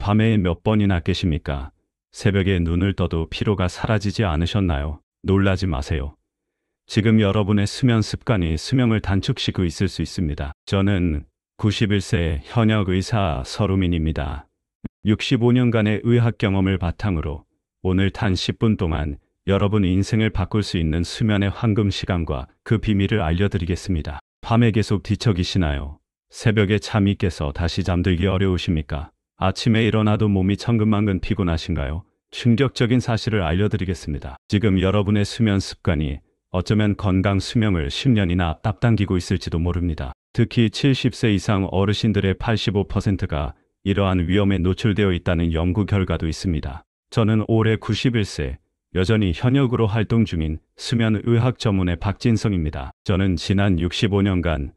밤에 몇 번이나 깨십니까? 새벽에 눈을 떠도 피로가 사라지지 않으셨나요? 놀라지 마세요. 지금 여러분의 수면 습관이 수명을 단축시키고 있을 수 있습니다. 저는 91세 현역 의사 서루민입니다. 65년간의 의학 경험을 바탕으로 오늘 단 10분 동안 여러분 인생을 바꿀 수 있는 수면의 황금 시간과 그 비밀을 알려드리겠습니다. 밤에 계속 뒤척이시나요? 새벽에 잠이 깨서 다시 잠들기 어려우십니까? 아침에 일어나도 몸이 천근만근 피곤하신가요? 충격적인 사실을 알려드리겠습니다. 지금 여러분의 수면 습관이 어쩌면 건강 수명을 10년이나 앞당기고 있을지도 모릅니다. 특히 70세 이상 어르신들의 85%가 이러한 위험에 노출되어 있다는 연구 결과도 있습니다. 저는 올해 91세, 여전히 현역으로 활동 중인 수면의학 전문의 박진성입니다. 저는 지난 65년간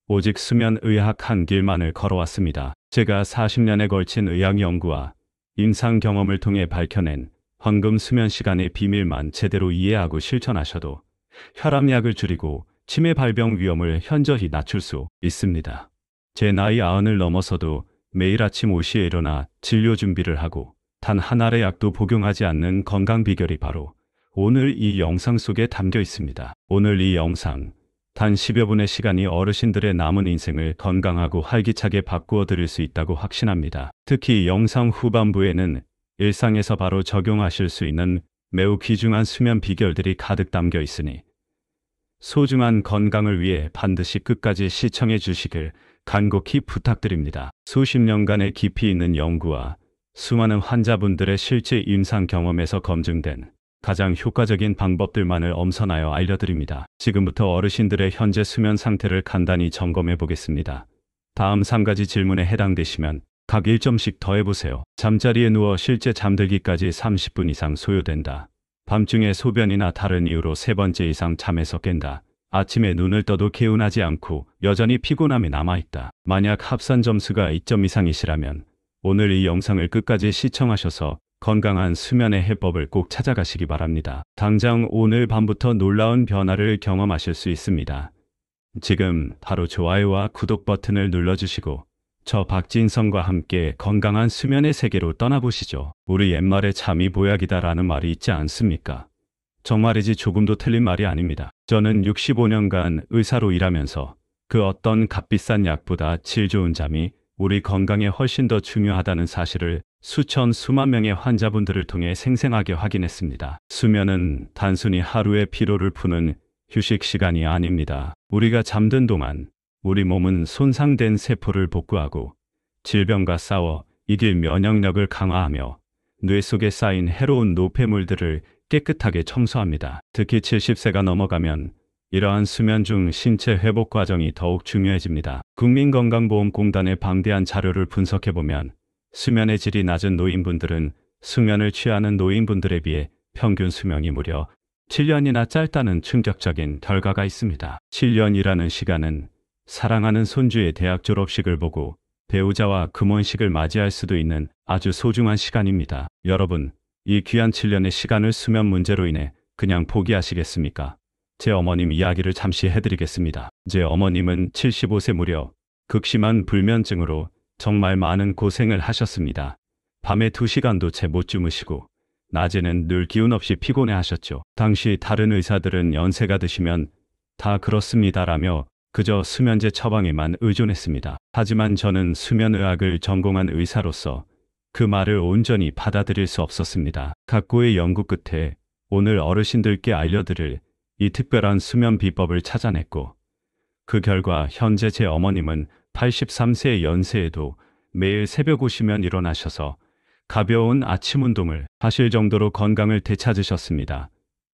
오직 수면의학 한 길만을 걸어왔습니다. 제가 40년에 걸친 의학 연구와 임상 경험을 통해 밝혀낸 황금 수면 시간의 비밀만 제대로 이해하고 실천하셔도 혈압약을 줄이고 치매 발병 위험을 현저히 낮출 수 있습니다. 제 나이 90을 넘어서도 매일 아침 5시에 일어나 진료 준비를 하고 단 한 알의 약도 복용하지 않는 건강 비결이 바로 오늘 이 영상 속에 담겨 있습니다. 오늘 이 영상 단 10여 분의 시간이 어르신들의 남은 인생을 건강하고 활기차게 바꾸어 드릴 수 있다고 확신합니다. 특히 영상 후반부에는 일상에서 바로 적용하실 수 있는 매우 귀중한 수면 비결들이 가득 담겨 있으니 소중한 건강을 위해 반드시 끝까지 시청해 주시길 간곡히 부탁드립니다. 수십 년간의 깊이 있는 연구와 수많은 환자분들의 실제 임상 경험에서 검증된 가장 효과적인 방법들만을 엄선하여 알려드립니다. 지금부터 어르신들의 현재 수면 상태를 간단히 점검해 보겠습니다. 다음 3가지 질문에 해당되시면 각 1점씩 더해보세요. 잠자리에 누워 실제 잠들기까지 30분 이상 소요된다. 밤중에 소변이나 다른 이유로 3번째 이상 잠에서 깬다. 아침에 눈을 떠도 개운하지 않고 여전히 피곤함이 남아있다. 만약 합산 점수가 2점 이상이시라면 오늘 이 영상을 끝까지 시청하셔서 건강한 수면의 해법을 꼭 찾아가시기 바랍니다. 당장 오늘 밤부터 놀라운 변화를 경험하실 수 있습니다. 지금 바로 좋아요와 구독 버튼을 눌러주시고 저 박진성과 함께 건강한 수면의 세계로 떠나보시죠. 우리 옛말에 잠이 보약이다라는 말이 있지 않습니까? 정말이지 조금도 틀린 말이 아닙니다. 저는 65년간 의사로 일하면서 그 어떤 값비싼 약보다 질 좋은 잠이 우리 건강에 훨씬 더 중요하다는 사실을 수만 명의 환자분들을 통해 생생하게 확인했습니다. 수면은 단순히 하루의 피로를 푸는 휴식 시간이 아닙니다. 우리가 잠든 동안 우리 몸은 손상된 세포를 복구하고 질병과 싸워 이길 면역력을 강화하며 뇌 속에 쌓인 해로운 노폐물들을 깨끗하게 청소합니다. 특히 70세가 넘어가면 이러한 수면 중 신체 회복 과정이 더욱 중요해집니다. 국민건강보험공단의 방대한 자료를 분석해보면 수면의 질이 낮은 노인분들은 숙면을 취하는 노인분들에 비해 평균 수명이 무려 7년이나 짧다는 충격적인 결과가 있습니다. 7년이라는 시간은 사랑하는 손주의 대학 졸업식을 보고 배우자와 금혼식을 맞이할 수도 있는 아주 소중한 시간입니다. 여러분, 이 귀한 7년의 시간을 수면 문제로 인해 그냥 포기하시겠습니까? 제 어머님 이야기를 잠시 해드리겠습니다. 제 어머님은 75세 무렵 극심한 불면증으로 정말 많은 고생을 하셨습니다. 밤에 2시간도 채 못 주무시고 낮에는 늘 기운 없이 피곤해 하셨죠. 당시 다른 의사들은 연세가 드시면 다 그렇습니다라며 그저 수면제 처방에만 의존했습니다. 하지만 저는 수면의학을 전공한 의사로서 그 말을 온전히 받아들일 수 없었습니다. 각고의 연구 끝에 오늘 어르신들께 알려드릴 이 특별한 수면 비법을 찾아냈고 그 결과 현재 제 어머님은 83세의 연세에도 매일 새벽 오시면 일어나셔서 가벼운 아침 운동을 하실 정도로 건강을 되찾으셨습니다.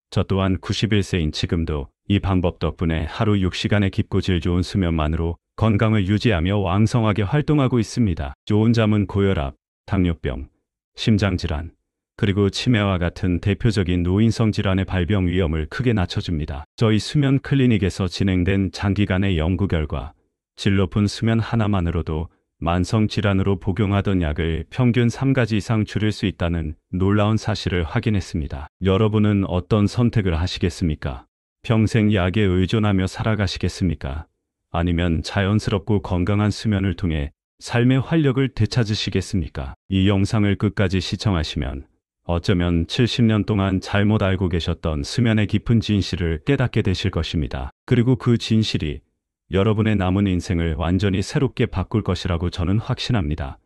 저 또한 91세인 지금도 이 방법 덕분에 하루 6시간의 깊고 질 좋은 수면만으로 건강을 유지하며 왕성하게 활동하고 있습니다. 좋은 잠은 고혈압, 당뇨병, 심장질환, 그리고 치매와 같은 대표적인 노인성 질환의 발병 위험을 크게 낮춰줍니다. 저희 수면 클리닉에서 진행된 장기간의 연구 결과 질 높은 수면 하나만으로도 만성 질환으로 복용하던 약을 평균 3가지 이상 줄일 수 있다는 놀라운 사실을 확인했습니다. 여러분은 어떤 선택을 하시겠습니까? 평생 약에 의존하며 살아가시겠습니까? 아니면 자연스럽고 건강한 수면을 통해 삶의 활력을 되찾으시겠습니까? 이 영상을 끝까지 시청하시면 어쩌면 70년 동안 잘못 알고 계셨던 수면의 깊은 진실을 깨닫게 되실 것입니다. 그리고 그 진실이 여러분의 남은 인생을 완전히 새롭게 바꿀 것이라고 저는 확신합니다.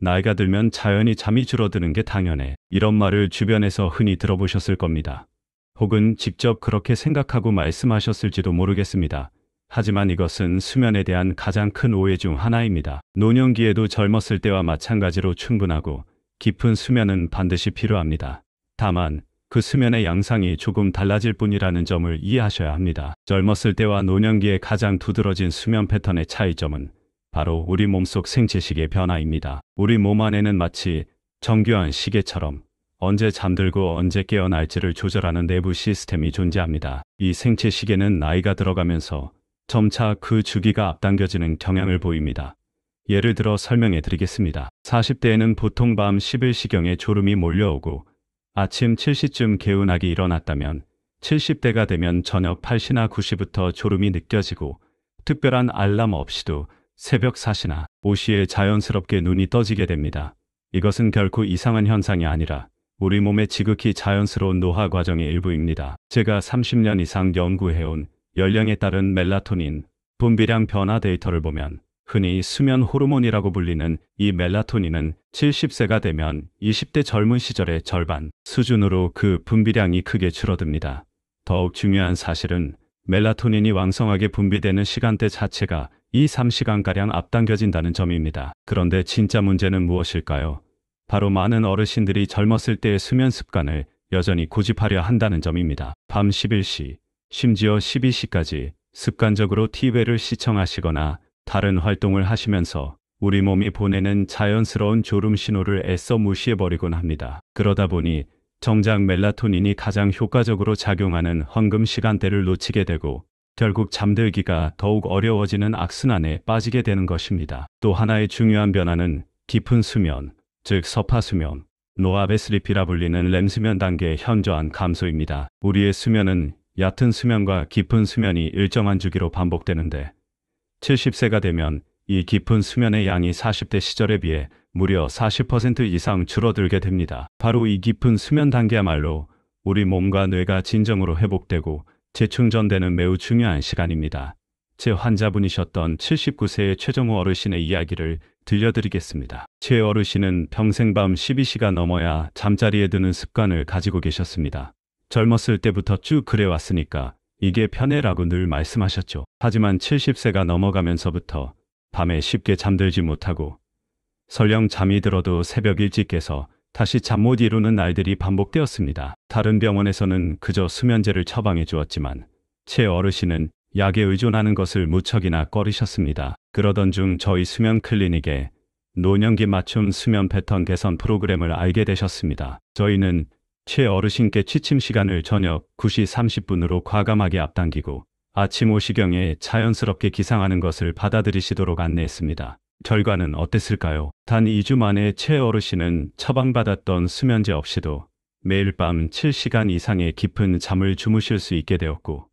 나이가 들면 자연히 잠이 줄어드는 게 당연해. 이런 말을 주변에서 흔히 들어보셨을 겁니다. 혹은 직접 그렇게 생각하고 말씀하셨을지도 모르겠습니다. 하지만 이것은 수면에 대한 가장 큰 오해 중 하나입니다. 노년기에도 젊었을 때와 마찬가지로 충분하고 깊은 수면은 반드시 필요합니다. 다만 그 수면의 양상이 조금 달라질 뿐이라는 점을 이해하셔야 합니다. 젊었을 때와 노년기의 가장 두드러진 수면 패턴의 차이점은 바로 우리 몸속 생체시계 변화입니다. 우리 몸 안에는 마치 정교한 시계처럼 언제 잠들고 언제 깨어날지를 조절하는 내부 시스템이 존재합니다. 이 생체시계는 나이가 들어가면서 점차 그 주기가 앞당겨지는 경향을 보입니다. 예를 들어 설명해 드리겠습니다. 40대에는 보통 밤 11시경에 졸음이 몰려오고 아침 7시쯤 개운하게 일어났다면 70대가 되면 저녁 8시나 9시부터 졸음이 느껴지고 특별한 알람 없이도 새벽 4시나 5시에 자연스럽게 눈이 떠지게 됩니다. 이것은 결코 이상한 현상이 아니라 우리 몸의 지극히 자연스러운 노화 과정의 일부입니다. 제가 30년 이상 연구해온 연령에 따른 멜라토닌 분비량 변화 데이터를 보면 흔히 수면 호르몬이라고 불리는 이 멜라토닌은 70세가 되면 20대 젊은 시절의 절반 수준으로 그 분비량이 크게 줄어듭니다. 더욱 중요한 사실은 멜라토닌이 왕성하게 분비되는 시간대 자체가 2~3시간가량 앞당겨진다는 점입니다. 그런데 진짜 문제는 무엇일까요? 바로 많은 어르신들이 젊었을 때의 수면 습관을 여전히 고집하려 한다는 점입니다. 밤 11시, 심지어 12시까지 습관적으로 TV를 시청하시거나 다른 활동을 하시면서 우리 몸이 보내는 자연스러운 졸음 신호를 애써 무시해버리곤 합니다. 그러다 보니 정작 멜라토닌이 가장 효과적으로 작용하는 황금 시간대를 놓치게 되고 결국 잠들기가 더욱 어려워지는 악순환에 빠지게 되는 것입니다. 또 하나의 중요한 변화는 깊은 수면, 즉 서파수면, 노아베슬리피라 불리는 렘수면 단계의 현저한 감소입니다. 우리의 수면은 얕은 수면과 깊은 수면이 일정한 주기로 반복되는데 70세가 되면 이 깊은 수면의 양이 40대 시절에 비해 무려 40% 이상 줄어들게 됩니다. 바로 이 깊은 수면 단계야말로 우리 몸과 뇌가 진정으로 회복되고 재충전되는 매우 중요한 시간입니다. 제 환자분이셨던 79세의 최정우 어르신의 이야기를 들려드리겠습니다. 최 어르신은 평생 밤 12시가 넘어야 잠자리에 드는 습관을 가지고 계셨습니다. 젊었을 때부터 쭉 그래왔으니까 이게 편해라고 늘 말씀하셨죠. 하지만 70세가 넘어가면서부터 밤에 쉽게 잠들지 못하고 설령 잠이 들어도 새벽 일찍 깨서 다시 잠 못 이루는 날들이 반복되었습니다. 다른 병원에서는 그저 수면제를 처방해 주었지만 최 어르신은 약에 의존하는 것을 무척이나 꺼리셨습니다. 그러던 중 저희 수면 클리닉에 노년기 맞춤 수면 패턴 개선 프로그램을 알게 되셨습니다. 저희는 최 어르신께 취침 시간을 저녁 9시 30분으로 과감하게 앞당기고 아침 5시경에 자연스럽게 기상하는 것을 받아들이시도록 안내했습니다. 결과는 어땠을까요? 단 2주 만에 최 어르신은 처방받았던 수면제 없이도 매일 밤 7시간 이상의 깊은 잠을 주무실 수 있게 되었고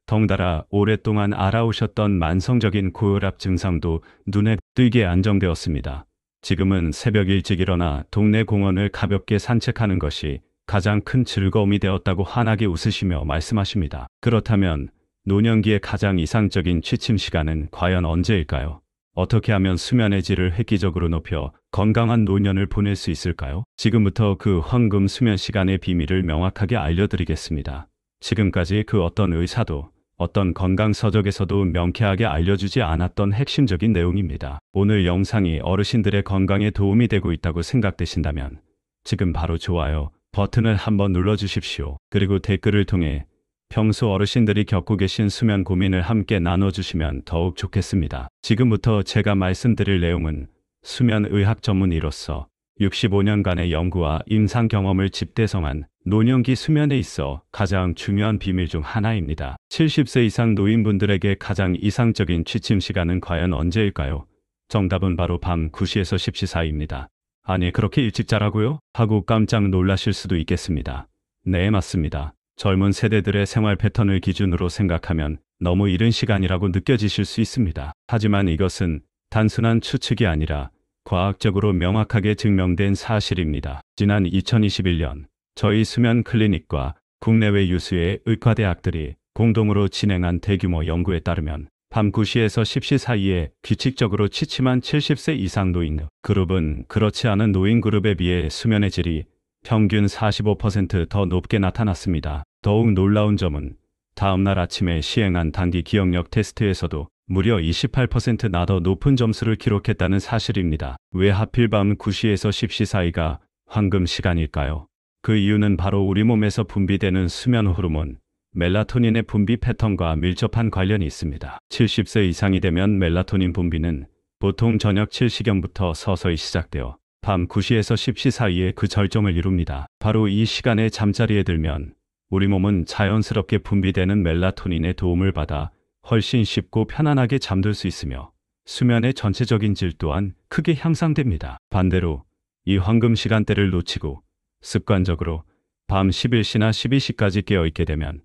덩달아 오랫동안 알아오셨던 만성적인 고혈압 증상도 눈에 띄게 안정되었습니다. 지금은 새벽 일찍 일어나 동네 공원을 가볍게 산책하는 것이 가장 큰 즐거움이 되었다고 환하게 웃으시며 말씀하십니다. 그렇다면 노년기의 가장 이상적인 취침 시간은 과연 언제일까요? 어떻게 하면 수면의 질을 획기적으로 높여 건강한 노년을 보낼 수 있을까요? 지금부터 그 황금 수면 시간의 비밀을 명확하게 알려드리겠습니다. 지금까지 그 어떤 의사도 어떤 건강 서적에서도 명쾌하게 알려주지 않았던 핵심적인 내용입니다. 오늘 영상이 어르신들의 건강에 도움이 되고 있다고 생각되신다면 지금 바로 좋아요 버튼을 한번 눌러주십시오. 그리고 댓글을 통해 평소 어르신들이 겪고 계신 수면 고민을 함께 나눠주시면 더욱 좋겠습니다. 지금부터 제가 말씀드릴 내용은 수면의학 전문의로서 65년간의 연구와 임상 경험을 집대성한 노년기 수면에 있어 가장 중요한 비밀 중 하나입니다. 70세 이상 노인분들에게 가장 이상적인 취침 시간은 과연 언제일까요? 정답은 바로 밤 9시에서 10시 사이입니다. 아니, 그렇게 일찍 자라고요? 하고 깜짝 놀라실 수도 있겠습니다. 네, 맞습니다. 젊은 세대들의 생활 패턴을 기준으로 생각하면 너무 이른 시간이라고 느껴지실 수 있습니다. 하지만 이것은 단순한 추측이 아니라 과학적으로 명확하게 증명된 사실입니다. 지난 2021년 저희 수면 클리닉과 국내외 유수의 의과대학들이 공동으로 진행한 대규모 연구에 따르면 밤 9시에서 10시 사이에 규칙적으로 취침한 70세 이상 노인 그룹은 그렇지 않은 노인 그룹에 비해 수면의 질이 평균 45% 더 높게 나타났습니다. 더욱 놀라운 점은 다음날 아침에 시행한 단기 기억력 테스트에서도 무려 28%나 더 높은 점수를 기록했다는 사실입니다. 왜 하필 밤 9시에서 10시 사이가 황금 시간일까요? 그 이유는 바로 우리 몸에서 분비되는 수면 호르몬 멜라토닌의 분비 패턴과 밀접한 관련이 있습니다. 70세 이상이 되면 멜라토닌 분비는 보통 저녁 7시경부터 서서히 시작되어 밤 9시에서 10시 사이에 그 절정을 이룹니다. 바로 이 시간에 잠자리에 들면 우리 몸은 자연스럽게 분비되는 멜라토닌의 도움을 받아 훨씬 쉽고 편안하게 잠들 수 있으며 수면의 전체적인 질 또한 크게 향상됩니다. 반대로 이 황금 시간대를 놓치고 습관적으로 밤 11시나 12시까지 깨어있게 되면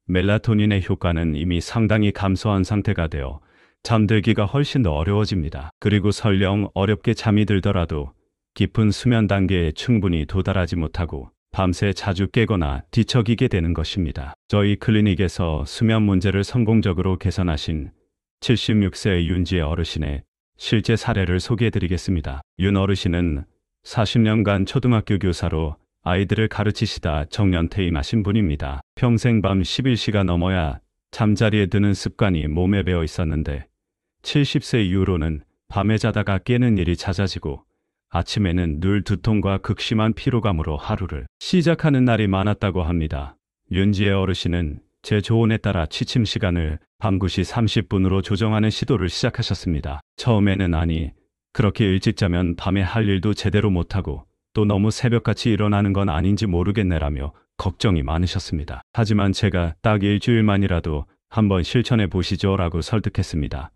멜라토닌의 효과는 이미 상당히 감소한 상태가 되어 잠들기가 훨씬 더 어려워집니다. 그리고 설령 어렵게 잠이 들더라도 깊은 수면 단계에 충분히 도달하지 못하고 밤새 자주 깨거나 뒤척이게 되는 것입니다. 저희 클리닉에서 수면 문제를 성공적으로 개선하신 76세 윤지혜 어르신의 실제 사례를 소개해드리겠습니다. 윤 어르신은 40년간 초등학교 교사로 아이들을 가르치시다 정년 퇴임하신 분입니다. 평생 밤 11시가 넘어야 잠자리에 드는 습관이 몸에 배어 있었는데 70세 이후로는 밤에 자다가 깨는 일이 잦아지고 아침에는 늘 두통과 극심한 피로감으로 하루를 시작하는 날이 많았다고 합니다. 윤지혜 어르신은 제 조언에 따라 취침 시간을 밤 9시 30분으로 조정하는 시도를 시작하셨습니다. 처음에는 아니, 그렇게 일찍 자면 밤에 할 일도 제대로 못하고 또 너무 새벽같이 일어나는 건 아닌지 모르겠네라며 걱정이 많으셨습니다. 하지만 제가 딱 일주일만이라도 한번 실천해 보시죠 라고 설득했습니다.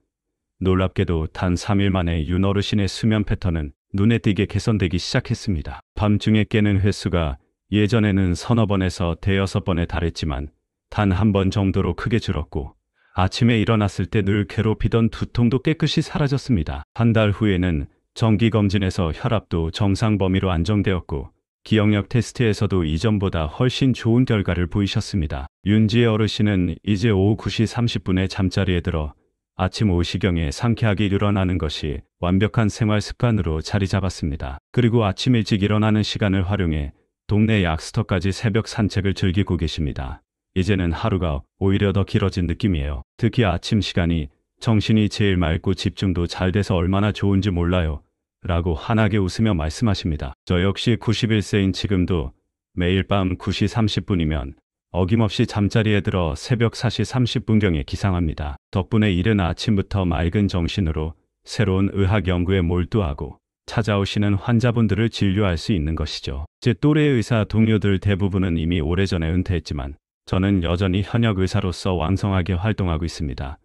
놀랍게도 단 3일 만에 윤 어르신의 수면 패턴은 눈에 띄게 개선되기 시작했습니다. 밤중에 깨는 횟수가 예전에는 서너 번에서 대여섯 번에 달했지만 단 한 번 정도로 크게 줄었고 아침에 일어났을 때 늘 괴롭히던 두통도 깨끗이 사라졌습니다. 한 달 후에는 정기검진에서 혈압도 정상 범위로 안정되었고 기억력 테스트에서도 이전보다 훨씬 좋은 결과를 보이셨습니다. 윤지혜 어르신은 이제 오후 9시 30분에 잠자리에 들어 아침 5시경에 상쾌하게 일어나는 것이 완벽한 생활 습관으로 자리 잡았습니다. 그리고 아침 일찍 일어나는 시간을 활용해 동네 약수터까지 새벽 산책을 즐기고 계십니다. 이제는 하루가 오히려 더 길어진 느낌이에요. 특히 아침 시간이 정신이 제일 맑고 집중도 잘 돼서 얼마나 좋은지 몰라요. 라고 환하게 웃으며 말씀하십니다. 저 역시 91세인 지금도 매일 밤 9시 30분이면 어김없이 잠자리에 들어 새벽 4시 30분경에 기상합니다. 덕분에 이른 아침부터 맑은 정신으로 새로운 의학 연구에 몰두하고 찾아오시는 환자분들을 진료할 수 있는 것이죠. 제 또래 의사 동료들 대부분은 이미 오래전에 은퇴했지만 저는 여전히 현역 의사로서 왕성하게 활동하고 있습니다.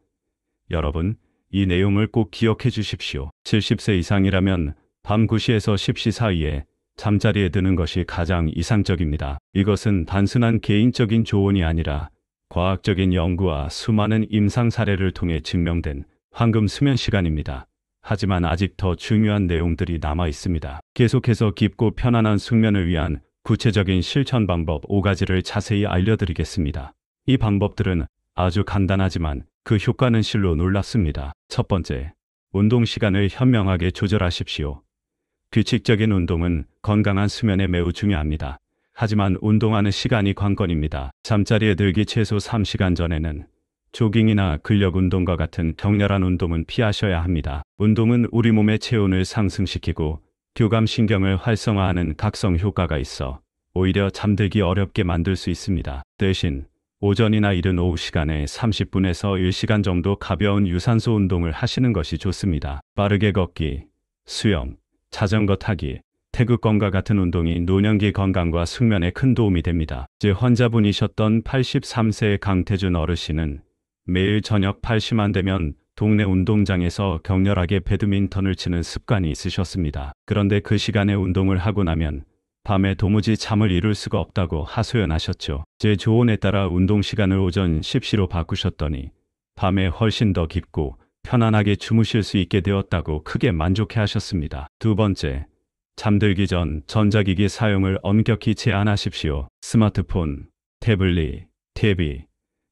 여러분, 이 내용을 꼭 기억해 주십시오. 70세 이상이라면 밤 9시에서 10시 사이에 잠자리에 드는 것이 가장 이상적입니다. 이것은 단순한 개인적인 조언이 아니라 과학적인 연구와 수많은 임상 사례를 통해 증명된 황금 수면 시간입니다. 하지만 아직 더 중요한 내용들이 남아 있습니다. 계속해서 깊고 편안한 숙면을 위한 구체적인 실천 방법 5가지를 자세히 알려드리겠습니다. 이 방법들은 아주 간단하지만 그 효과는 실로 놀랍습니다. 첫 번째, 운동 시간을 현명하게 조절하십시오. 규칙적인 운동은 건강한 수면에 매우 중요합니다. 하지만 운동하는 시간이 관건입니다. 잠자리에 들기 최소 3시간 전에는 조깅이나 근력 운동과 같은 격렬한 운동은 피하셔야 합니다. 운동은 우리 몸의 체온을 상승시키고 교감신경을 활성화하는 각성 효과가 있어 오히려 잠들기 어렵게 만들 수 있습니다. 대신 오전이나 이른 오후 시간에 30분에서 1시간 정도 가벼운 유산소 운동을 하시는 것이 좋습니다. 빠르게 걷기, 수영, 자전거 타기, 태극권과 같은 운동이 노년기 건강과 숙면에 큰 도움이 됩니다. 제 환자분이셨던 83세의 강태준 어르신은 매일 저녁 8시만 되면 동네 운동장에서 격렬하게 배드민턴을 치는 습관이 있으셨습니다. 그런데 그 시간에 운동을 하고 나면 밤에 도무지 잠을 이룰 수가 없다고 하소연하셨죠. 제 조언에 따라 운동 시간을 오전 10시로 바꾸셨더니 밤에 훨씬 더 깊고 편안하게 주무실 수 있게 되었다고 크게 만족해 하셨습니다. 두 번째, 잠들기 전 전자기기 사용을 엄격히 제한하십시오. 스마트폰, 태블릿, TV,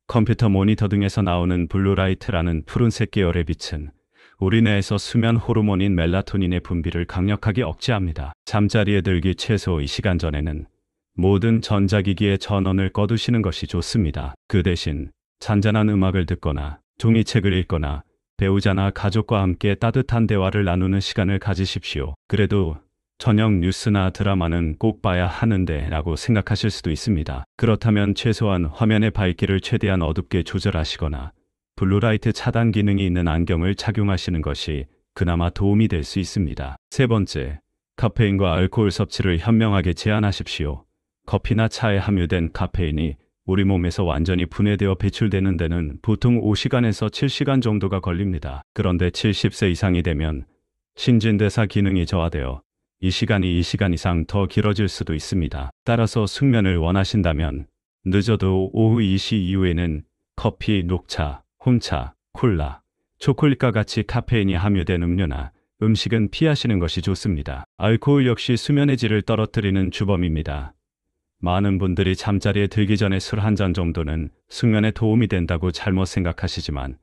컴퓨터 모니터 등에서 나오는 블루라이트라는 푸른색 계열의 빛은 우리 뇌에서 수면 호르몬인 멜라토닌의 분비를 강력하게 억제합니다. 잠자리에 들기 최소 2시간 전에는 모든 전자기기의 전원을 꺼두시는 것이 좋습니다. 그 대신 잔잔한 음악을 듣거나 종이책을 읽거나 배우자나 가족과 함께 따뜻한 대화를 나누는 시간을 가지십시오. 그래도 저녁 뉴스나 드라마는 꼭 봐야 하는데 라고 생각하실 수도 있습니다. 그렇다면 최소한 화면의 밝기를 최대한 어둡게 조절하시거나 블루라이트 차단 기능이 있는 안경을 착용하시는 것이 그나마 도움이 될 수 있습니다. 세 번째, 카페인과 알코올 섭취를 현명하게 제한하십시오. 커피나 차에 함유된 카페인이 우리 몸에서 완전히 분해되어 배출되는 데는 보통 5시간에서 7시간 정도가 걸립니다. 그런데 70세 이상이 되면 신진대사 기능이 저하되어 이 시간이 2시간 이상 더 길어질 수도 있습니다. 따라서 숙면을 원하신다면 늦어도 오후 2시 이후에는 커피, 녹차, 홍차, 콜라, 초콜릿과 같이 카페인이 함유된 음료나 음식은 피하시는 것이 좋습니다. 알코올 역시 수면의 질을 떨어뜨리는 주범입니다. 많은 분들이 잠자리에 들기 전에 술 한 잔 정도는 숙면에 도움이 된다고 잘못 생각하시지만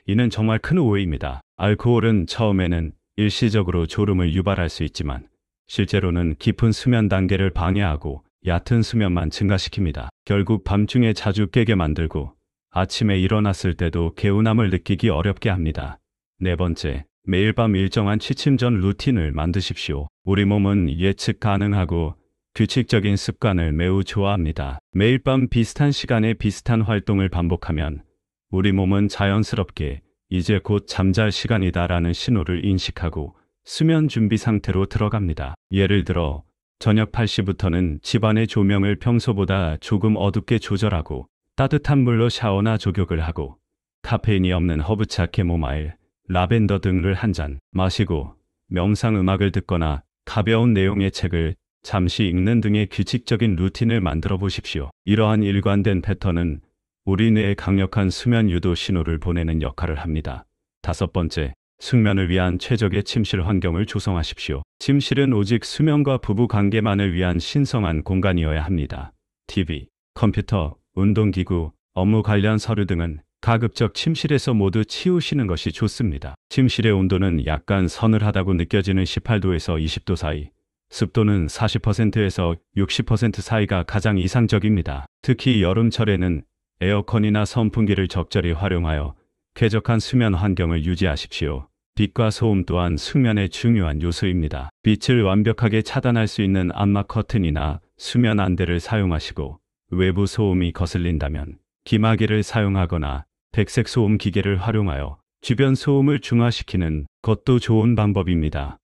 이는 정말 큰 오해입니다. 알코올은 처음에는 일시적으로 졸음을 유발할 수 있지만 실제로는 깊은 수면 단계를 방해하고 얕은 수면만 증가시킵니다. 결국 밤중에 자주 깨게 만들고 아침에 일어났을 때도 개운함을 느끼기 어렵게 합니다. 네 번째, 매일 밤 일정한 취침 전 루틴을 만드십시오. 우리 몸은 예측 가능하고 규칙적인 습관을 매우 좋아합니다. 매일 밤 비슷한 시간에 비슷한 활동을 반복하면 우리 몸은 자연스럽게 이제 곧 잠잘 시간이다라는 신호를 인식하고 수면 준비 상태로 들어갑니다. 예를 들어 저녁 8시부터는 집안의 조명을 평소보다 조금 어둡게 조절하고 따뜻한 물로 샤워나 족욕을 하고 카페인이 없는 허브차, 캐모마일, 라벤더 등을 한 잔 마시고 명상 음악을 듣거나 가벼운 내용의 책을 잠시 읽는 등의 규칙적인 루틴을 만들어 보십시오. 이러한 일관된 패턴은 우리 뇌에 강력한 수면 유도 신호를 보내는 역할을 합니다. 다섯 번째, 숙면을 위한 최적의 침실 환경을 조성하십시오. 침실은 오직 수면과 부부 관계만을 위한 신성한 공간이어야 합니다. TV, 컴퓨터, 운동기구, 업무 관련 서류 등은 가급적 침실에서 모두 치우시는 것이 좋습니다. 침실의 온도는 약간 서늘하다고 느껴지는 18도에서 20도 사이, 습도는 40%에서 60% 사이가 가장 이상적입니다. 특히 여름철에는 에어컨이나 선풍기를 적절히 활용하여 쾌적한 수면 환경을 유지하십시오. 빛과 소음 또한 숙면의 중요한 요소입니다. 빛을 완벽하게 차단할 수 있는 암막 커튼이나 수면 안대를 사용하시고 외부 소음이 거슬린다면 기마개를 사용하거나 백색 소음 기계를 활용하여 주변 소음을 중화시키는 것도 좋은 방법입니다.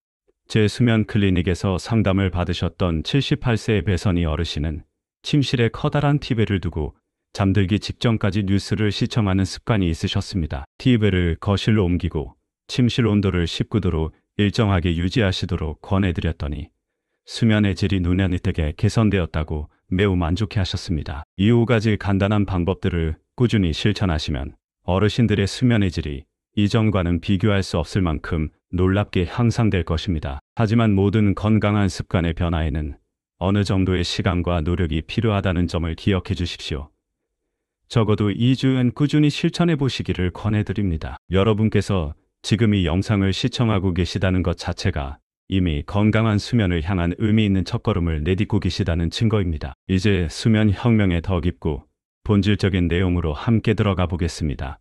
제 수면 클리닉에서 상담을 받으셨던 78세의 배선이 어르신은 침실에 커다란 TV를 두고 잠들기 직전까지 뉴스를 시청하는 습관이 있으셨습니다. TV를 거실로 옮기고 침실 온도를 19도로 일정하게 유지하시도록 권해드렸더니 수면의 질이 눈에 띄게 개선되었다고 매우 만족해 하셨습니다. 이 5가지 간단한 방법들을 꾸준히 실천하시면 어르신들의 수면의 질이 이전과는 비교할 수 없을 만큼 놀랍게 향상될 것입니다. 하지만 모든 건강한 습관의 변화에는 어느 정도의 시간과 노력이 필요하다는 점을 기억해 주십시오. 적어도 2주는 꾸준히 실천해 보시기를 권해드립니다. 여러분께서 지금 이 영상을 시청하고 계시다는 것 자체가 이미 건강한 수면을 향한 의미 있는 첫걸음을 내딛고 계시다는 증거입니다. 이제 수면 혁명에 더 깊고 본질적인 내용으로 함께 들어가 보겠습니다.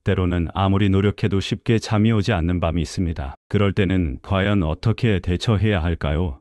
때로는 아무리 노력해도 쉽게 잠이 오지 않는 밤이 있습니다. 그럴 때는 과연 어떻게 대처해야 할까요?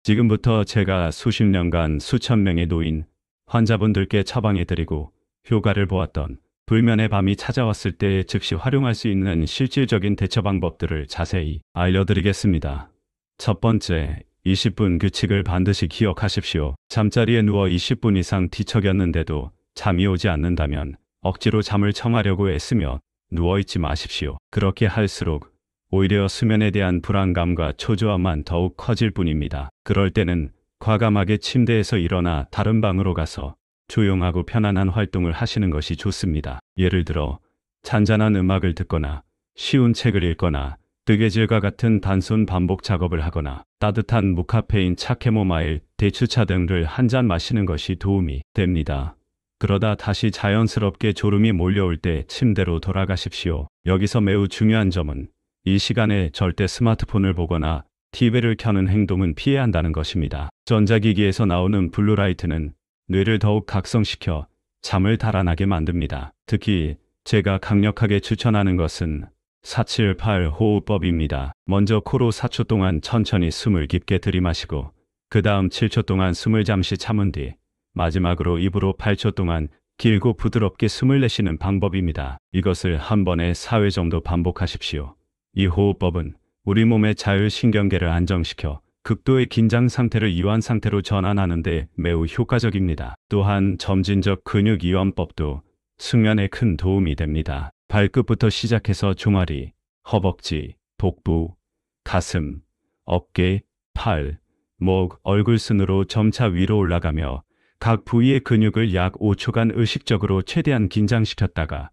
지금부터 제가 수십 년간 수천 명의 노인, 환자분들께 처방해드리고 효과를 보았던 불면의 밤이 찾아왔을 때 즉시 활용할 수 있는 실질적인 대처 방법들을 자세히 알려드리겠습니다. 첫 번째, 20분 규칙을 반드시 기억하십시오. 잠자리에 누워 20분 이상 뒤척였는데도 잠이 오지 않는다면 억지로 잠을 청하려고 애쓰며 누워있지 마십시오. 그렇게 할수록 오히려 수면에 대한 불안감과 초조함만 더욱 커질 뿐입니다. 그럴 때는 과감하게 침대에서 일어나 다른 방으로 가서 조용하고 편안한 활동을 하시는 것이 좋습니다. 예를 들어 잔잔한 음악을 듣거나 쉬운 책을 읽거나 뜨개질과 같은 단순 반복 작업을 하거나 따뜻한 무카페인 차 캐모마일, 대추차 등을 한 잔 마시는 것이 도움이 됩니다. 그러다 다시 자연스럽게 졸음이 몰려올 때 침대로 돌아가십시오. 여기서 매우 중요한 점은 이 시간에 절대 스마트폰을 보거나 TV를 켜는 행동은 피해야 한다는 것입니다. 전자기기에서 나오는 블루라이트는 뇌를 더욱 각성시켜 잠을 달아나게 만듭니다. 특히 제가 강력하게 추천하는 것은 478 호흡법입니다. 먼저 코로 4초 동안 천천히 숨을 깊게 들이마시고 그 다음 7초 동안 숨을 잠시 참은 뒤 마지막으로 입으로 8초 동안 길고 부드럽게 숨을 내쉬는 방법입니다. 이것을 한 번에 4회 정도 반복하십시오. 이 호흡법은 우리 몸의 자율신경계를 안정시켜 극도의 긴장 상태를 이완 상태로 전환하는 데 매우 효과적입니다. 또한 점진적 근육 이완법도 숙면에 큰 도움이 됩니다. 발끝부터 시작해서 종아리, 허벅지, 복부, 가슴, 어깨, 팔, 목, 얼굴 순으로 점차 위로 올라가며 각 부위의 근육을 약 5초간 의식적으로 최대한 긴장시켰다가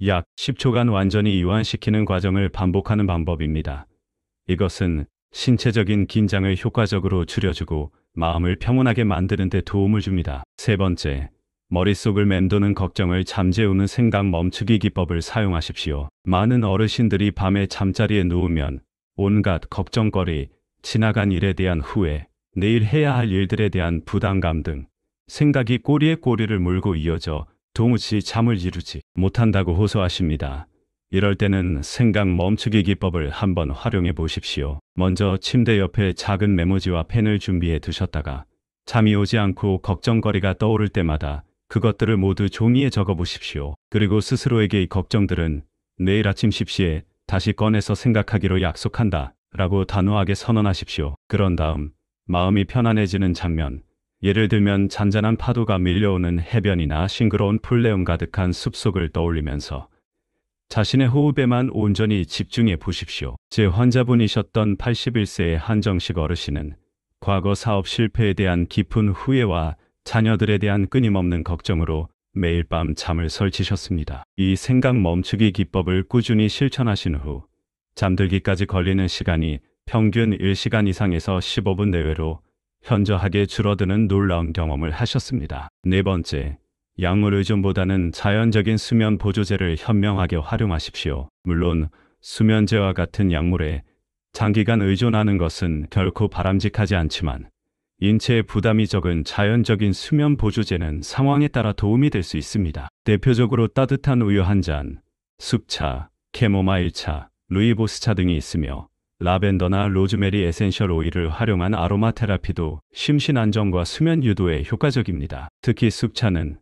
약 10초간 완전히 이완시키는 과정을 반복하는 방법입니다. 이것은 신체적인 긴장을 효과적으로 줄여주고 마음을 평온하게 만드는 데 도움을 줍니다. 세 번째, 머릿속을 맴도는 걱정을 잠재우는 생각 멈추기 기법을 사용하십시오. 많은 어르신들이 밤에 잠자리에 누우면 온갖 걱정거리, 지나간 일에 대한 후회, 내일 해야 할 일들에 대한 부담감 등 생각이 꼬리에 꼬리를 물고 이어져 도무지 잠을 이루지 못한다고 호소하십니다. 이럴 때는 생각 멈추기 기법을 한번 활용해 보십시오. 먼저 침대 옆에 작은 메모지와 펜을 준비해 두셨다가 잠이 오지 않고 걱정거리가 떠오를 때마다 그것들을 모두 종이에 적어 보십시오. 그리고 스스로에게 이 걱정들은 내일 아침 10시에 다시 꺼내서 생각하기로 약속한다 라고 단호하게 선언하십시오. 그런 다음 마음이 편안해지는 장면, 예를 들면 잔잔한 파도가 밀려오는 해변이나 싱그러운 풀내음 가득한 숲속을 떠올리면서 자신의 호흡에만 온전히 집중해 보십시오. 제 환자분이셨던 81세의 한정식 어르신은 과거 사업 실패에 대한 깊은 후회와 자녀들에 대한 끊임없는 걱정으로 매일 밤 잠을 설치셨습니다. 이 생각 멈추기 기법을 꾸준히 실천하신 후 잠들기까지 걸리는 시간이 평균 1시간 이상에서 15분 내외로 현저하게 줄어드는 놀라운 경험을 하셨습니다. 네 번째, 약물 의존보다는 자연적인 수면 보조제를 현명하게 활용하십시오. 물론 수면제와 같은 약물에 장기간 의존하는 것은 결코 바람직하지 않지만 인체에 부담이 적은 자연적인 수면 보조제는 상황에 따라 도움이 될 수 있습니다. 대표적으로 따뜻한 우유 한 잔, 쑥차, 캐모마일차, 루이보스차 등이 있으며 라벤더나 로즈메리 에센셜 오일을 활용한 아로마 테라피도 심신 안정과 수면 유도에 효과적입니다. 특히 쑥차는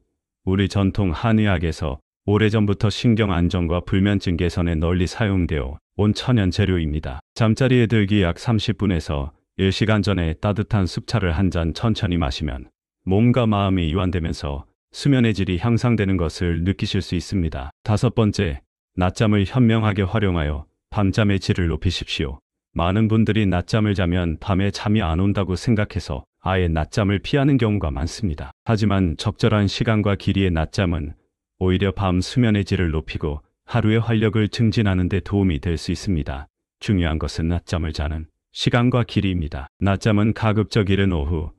우리 전통 한의학에서 오래전부터 신경 안정과 불면증 개선에 널리 사용되어 온 천연 재료입니다. 잠자리에 들기 약 30분에서 1시간 전에 따뜻한 쑥차를 한 잔 천천히 마시면 몸과 마음이 이완되면서 수면의 질이 향상되는 것을 느끼실 수 있습니다. 다섯 번째, 낮잠을 현명하게 활용하여 밤잠의 질을 높이십시오. 많은 분들이 낮잠을 자면 밤에 잠이 안 온다고 생각해서 아예 낮잠을 피하는 경우가 많습니다. 하지만 적절한 시간과 길이의 낮잠은 오히려 밤 수면의 질을 높이고 하루의 활력을 증진하는 데 도움이 될 수 있습니다. 중요한 것은 낮잠을 자는 시간과 길이입니다. 낮잠은 가급적 이른 오후,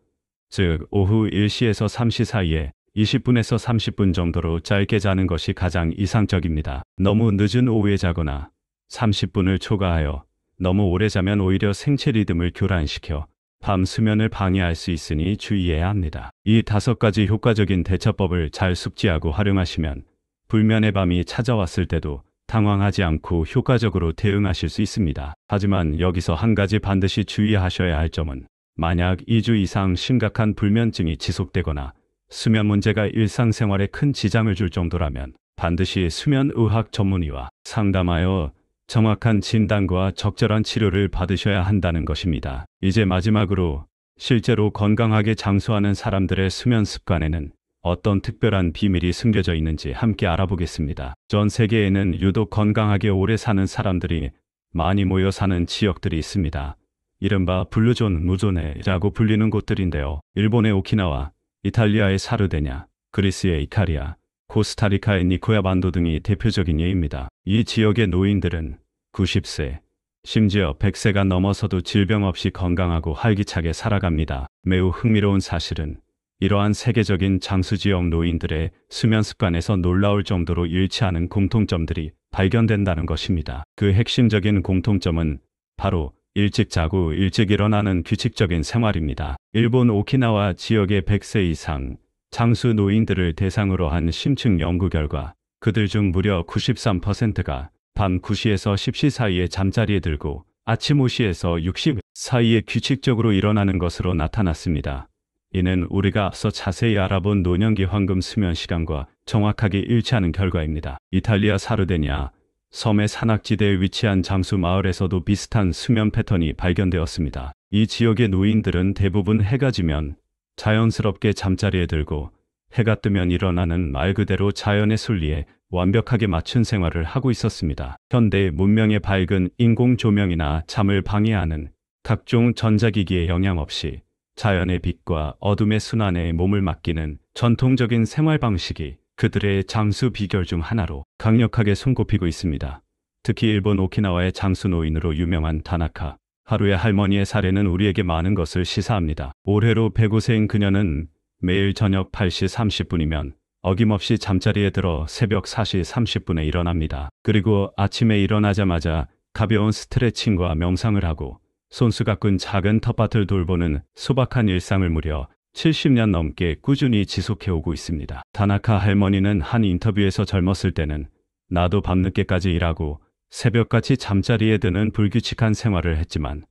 즉 오후 1시에서 3시 사이에 20분에서 30분 정도로 짧게 자는 것이 가장 이상적입니다. 너무 늦은 오후에 자거나 30분을 초과하여 너무 오래 자면 오히려 생체 리듬을 교란시켜 밤 수면을 방해할 수 있으니 주의해야 합니다. 이 5가지 효과적인 대처법을 잘 숙지하고 활용하시면 불면의 밤이 찾아왔을 때도 당황하지 않고 효과적으로 대응하실 수 있습니다. 하지만 여기서 한 가지 반드시 주의하셔야 할 점은 만약 2주 이상 심각한 불면증이 지속되거나 수면 문제가 일상생활에 큰 지장을 줄 정도라면 반드시 수면의학 전문의와 상담하여 정확한 진단과 적절한 치료를 받으셔야 한다는 것입니다. 이제 마지막으로 실제로 건강하게 장수하는 사람들의 수면 습관에는 어떤 특별한 비밀이 숨겨져 있는지 함께 알아보겠습니다. 전 세계에는 유독 건강하게 오래 사는 사람들이 많이 모여 사는 지역들이 있습니다. 이른바 블루존, 무존해라고 불리는 곳들인데요. 일본의 오키나와, 이탈리아의 사르데냐, 그리스의 이카리아, 코스타리카의 니코야 반도 등이 대표적인 예입니다. 이 지역의 노인들은 90세, 심지어 100세가 넘어서도 질병 없이 건강하고 활기차게 살아갑니다. 매우 흥미로운 사실은 이러한 세계적인 장수지역 노인들의 수면 습관에서 놀라울 정도로 일치하는 공통점들이 발견된다는 것입니다. 그 핵심적인 공통점은 바로 일찍 자고 일찍 일어나는 규칙적인 생활입니다. 일본 오키나와 지역의 100세 이상 장수 노인들을 대상으로 한 심층 연구 결과 그들 중 무려 93%가 밤 9시에서 10시 사이에 잠자리에 들고 아침 5시에서 6시 사이에 규칙적으로 일어나는 것으로 나타났습니다. 이는 우리가 앞서 자세히 알아본 노년기 황금 수면 시간과 정확하게 일치하는 결과입니다. 이탈리아 사르데냐 섬의 산악지대에 위치한 장수 마을에서도 비슷한 수면 패턴이 발견되었습니다. 이 지역의 노인들은 대부분 해가 지면 자연스럽게 잠자리에 들고 해가 뜨면 일어나는 말 그대로 자연의 순리에 완벽하게 맞춘 생활을 하고 있었습니다. 현대 문명의 밝은 인공 조명이나 잠을 방해하는 각종 전자기기의 영향 없이 자연의 빛과 어둠의 순환에 몸을 맡기는 전통적인 생활 방식이 그들의 장수 비결 중 하나로 강력하게 손꼽히고 있습니다. 특히 일본 오키나와의 장수 노인으로 유명한 다나카 하루의 할머니의 사례는 우리에게 많은 것을 시사합니다. 올해로 105세인 그녀는 매일 저녁 8시 30분이면 어김없이 잠자리에 들어 새벽 4시 30분에 일어납니다. 그리고 아침에 일어나자마자 가벼운 스트레칭과 명상을 하고 손수가 끈 작은 텃밭을 돌보는 소박한 일상을 무려 70년 넘게 꾸준히 지속해오고 있습니다. 다나카 할머니는 한 인터뷰에서 젊었을 때는 나도 밤늦게까지 일하고 새벽같이 잠자리에 드는 불규칙한 생활을 했지만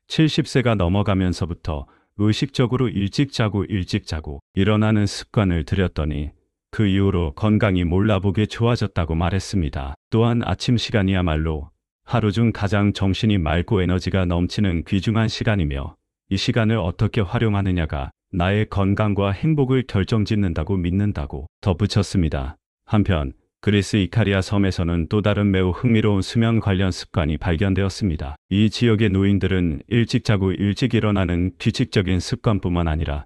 70세가 넘어가면서부터 의식적으로 일찍 자고 일어나는 습관을 들였더니 그 이후로 건강이 몰라보게 좋아졌다고 말했습니다. 또한 아침 시간이야말로 하루 중 가장 정신이 맑고 에너지가 넘치는 귀중한 시간이며 이 시간을 어떻게 활용하느냐가 나의 건강과 행복을 결정짓는다고 믿는다고 덧붙였습니다. 한편 그리스 이카리아 섬에서는 또 다른 매우 흥미로운 수면 관련 습관이 발견되었습니다. 이 지역의 노인들은 일찍 자고 일찍 일어나는 규칙적인 습관뿐만 아니라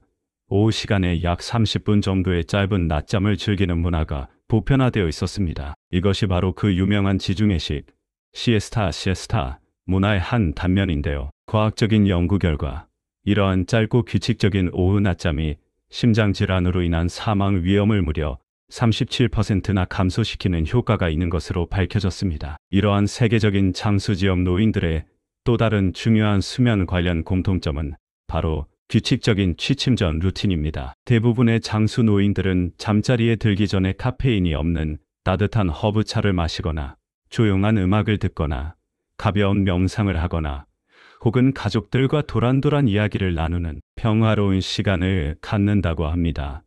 오후 시간에 약 30분 정도의 짧은 낮잠을 즐기는 문화가 보편화되어 있었습니다. 이것이 바로 그 유명한 지중해식 시에스타 문화의 한 단면인데요. 과학적인 연구 결과 이러한 짧고 규칙적인 오후 낮잠이 심장 질환으로 인한 사망 위험을 무려 37%나 감소시키는 효과가 있는 것으로 밝혀졌습니다. 이러한 세계적인 장수지역 노인들의 또 다른 중요한 수면 관련 공통점은 바로 규칙적인 취침 전 루틴입니다. 대부분의 장수 노인들은 잠자리에 들기 전에 카페인이 없는 따뜻한 허브차를 마시거나 조용한 음악을 듣거나 가벼운 명상을 하거나 혹은 가족들과 도란도란 이야기를 나누는 평화로운 시간을 갖는다고 합니다.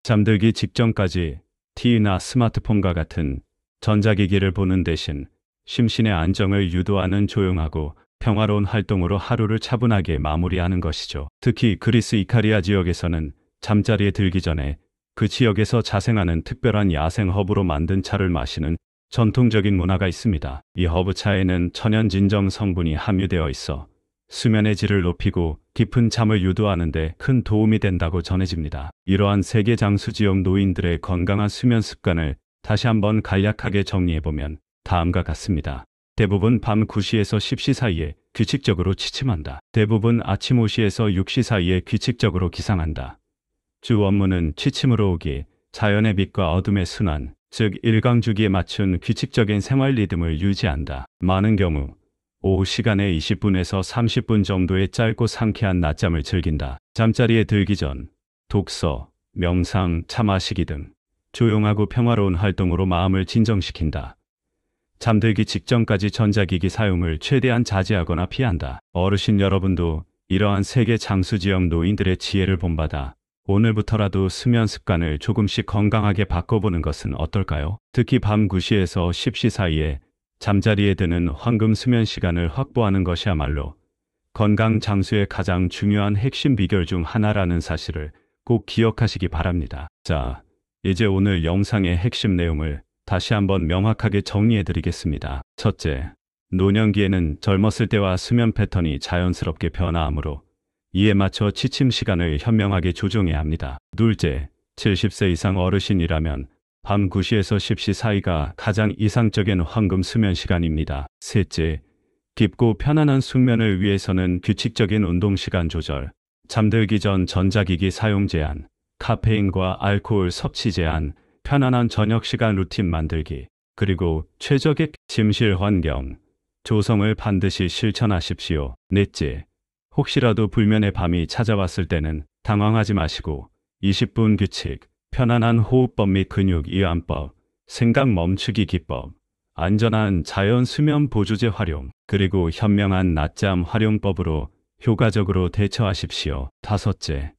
잠들기 직전까지 TV나 스마트폰과 같은 전자기기를 보는 대신 심신의 안정을 유도하는 조용하고 평화로운 활동으로 하루를 차분하게 마무리하는 것이죠. 특히 그리스 이카리아 지역에서는 잠자리에 들기 전에 그 지역에서 자생하는 특별한 야생 허브로 만든 차를 마시는 전통적인 문화가 있습니다. 이 허브차에는 천연 진정 성분이 함유되어 있어 수면의 질을 높이고 깊은 잠을 유도하는 데 큰 도움이 된다고 전해집니다. 이러한 세계 장수 지역 노인들의 건강한 수면 습관을 다시 한번 간략하게 정리해보면 다음과 같습니다. 대부분 밤 9시에서 10시 사이에 규칙적으로 취침한다. 대부분 아침 5시에서 6시 사이에 규칙적으로 기상한다. 주 업무는 취침으로 오기, 자연의 빛과 어둠의 순환, 즉 일광주기에 맞춘 규칙적인 생활 리듬을 유지한다. 많은 경우 오후 시간에 20분에서 30분 정도의 짧고 상쾌한 낮잠을 즐긴다. 잠자리에 들기 전 독서, 명상, 차 마시기 등 조용하고 평화로운 활동으로 마음을 진정시킨다. 잠들기 직전까지 전자기기 사용을 최대한 자제하거나 피한다. 어르신 여러분도 이러한 세계 장수 지역 노인들의 지혜를 본받아 오늘부터라도 수면 습관을 조금씩 건강하게 바꿔보는 것은 어떨까요? 특히 밤 9시에서 10시 사이에 잠자리에 드는 황금 수면 시간을 확보하는 것이야말로 건강 장수의 가장 중요한 핵심 비결 중 하나라는 사실을 꼭 기억하시기 바랍니다. 자, 이제 오늘 영상의 핵심 내용을 다시 한번 명확하게 정리해 드리겠습니다. 첫째, 노년기에는 젊었을 때와 수면 패턴이 자연스럽게 변화하므로 이에 맞춰 취침 시간을 현명하게 조정해야 합니다. 둘째, 70세 이상 어르신이라면 밤 9시에서 10시 사이가 가장 이상적인 황금 수면 시간입니다. 셋째, 깊고 편안한 숙면을 위해서는 규칙적인 운동 시간 조절, 잠들기 전 전자기기 사용 제한, 카페인과 알코올 섭취 제한, 편안한 저녁 시간 루틴 만들기, 그리고 최적의 침실 환경 조성을 반드시 실천하십시오. 넷째, 혹시라도 불면의 밤이 찾아왔을 때는 당황하지 마시고 20분 규칙, 편안한 호흡법 및 근육 이완법, 생각 멈추기 기법, 안전한 자연 수면 보조제 활용, 그리고 현명한 낮잠 활용법으로 효과적으로 대처하십시오. 다섯째,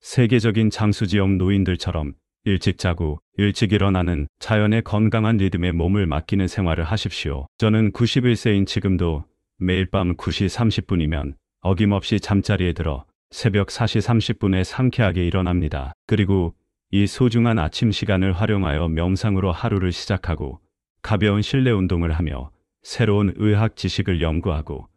세계적인 장수지역 노인들처럼 일찍 자고 일찍 일어나는 자연의 건강한 리듬에 몸을 맡기는 생활을 하십시오. 저는 91세인 지금도 매일 밤 9시 30분이면 어김없이 잠자리에 들어 새벽 4시 30분에 상쾌하게 일어납니다. 그리고 이 소중한 아침 시간을 활용하여 명상으로 하루를 시작하고 가벼운 실내 운동을 하며 새로운 의학 지식을 연구하고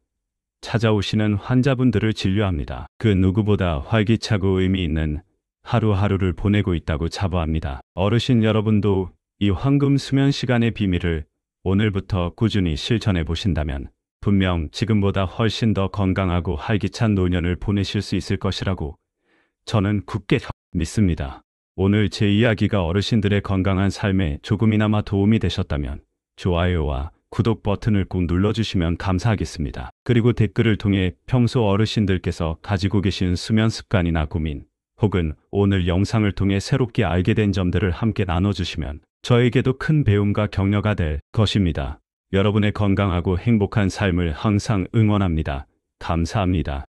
찾아오시는 환자분들을 진료합니다. 그 누구보다 활기차고 의미 있는 하루하루를 보내고 있다고 자부합니다. 어르신 여러분도 이 황금 수면 시간의 비밀을 오늘부터 꾸준히 실천해 보신다면 분명 지금보다 훨씬 더 건강하고 활기찬 노년을 보내실 수 있을 것이라고 저는 굳게 믿습니다. 오늘 제 이야기가 어르신들의 건강한 삶에 조금이나마 도움이 되셨다면 좋아요와 구독 버튼을 꼭 눌러주시면 감사하겠습니다. 그리고 댓글을 통해 평소 어르신들께서 가지고 계신 수면 습관이나 고민, 혹은 오늘 영상을 통해 새롭게 알게 된 점들을 함께 나눠주시면 저에게도 큰 배움과 격려가 될 것입니다. 여러분의 건강하고 행복한 삶을 항상 응원합니다. 감사합니다.